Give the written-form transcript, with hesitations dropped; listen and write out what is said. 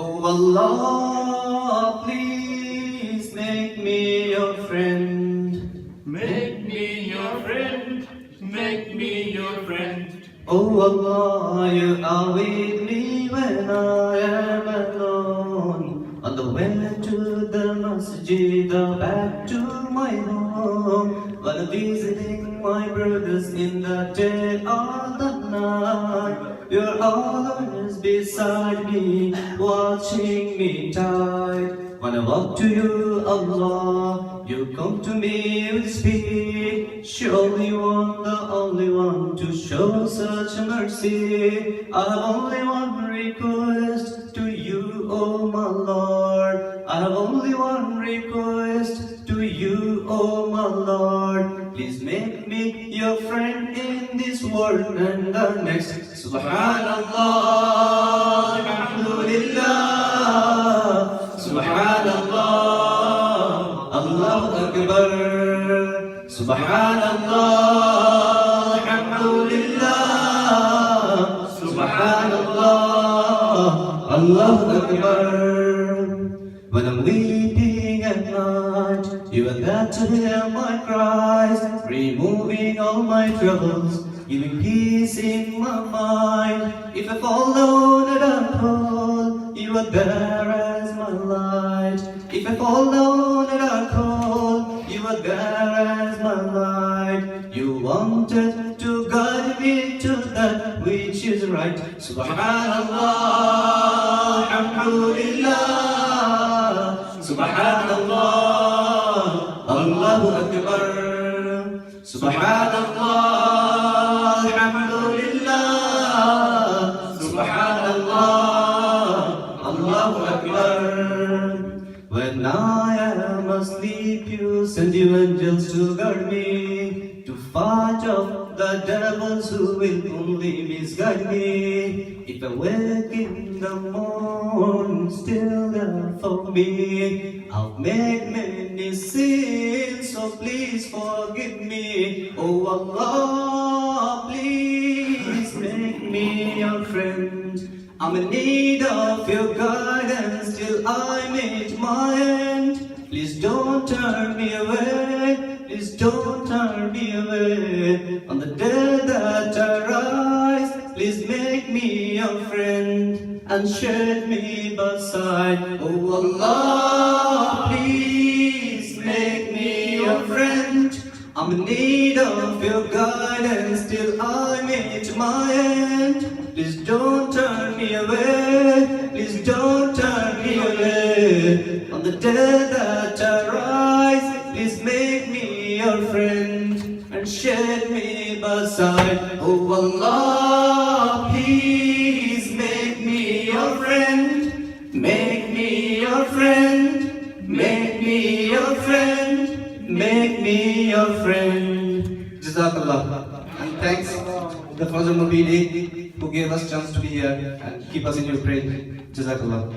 Oh Allah, please make me your friend. Make me your friend, make me your friend. Oh Allah, you are with me when I am alone. On the way to the masjid or back to my home. While visiting my brothers in the day or the night. You're always beside me, watching me tight. When I walk to you, Allah, you come to me with speed. Surely you are the only one to show such mercy. I have only one request to you, oh my Lord. I have only one request to you, oh my Lord. Please make me your friend in this world and the next. Subhanallah, alhamdulillah. Subhanallah, Allahu Akbar. Subhanallah, alhamdulillah. Subhanallah, Allahu Akbar. When I'm weeping at night, you are there to hear my cries, removing all my troubles, giving peace in my mind. If I fall down a dark hole, you are there as my light. If I fall down a dark hole, you are there as my light. You wanted to guide me to that which is right. Subhanallah, alhamdulillah. Subhanallah, Allahu Akbar. Subhanallah, alhamdulillah. Subhanallah, Allahu Akbar. When I am asleep, you send your angels to guard me, to fight off the devils who will only misguide me. If I wake in the morning, still there for me. I've made many sins, so please forgive me. Oh Allah, please make me your friend. I'm in need of your guidance till I meet my end. Please don't turn me away. Please don't turn me away. On the day that I rise, please make me your friend and shed me beside. Oh Allah, please make me your friend. I'm in need of your guidance till I meet my end. Please don't turn me away. Please don't turn me away. On the day that I rise, please make me your friend and shed me beside. Oh Allah, please make me your friend. Make me your friend. Make me your friend. Make me your friend. Jazakallah. And thanks the Fazl Mubini who gave us chance to be here and keep us in your prayer. Jazakallah.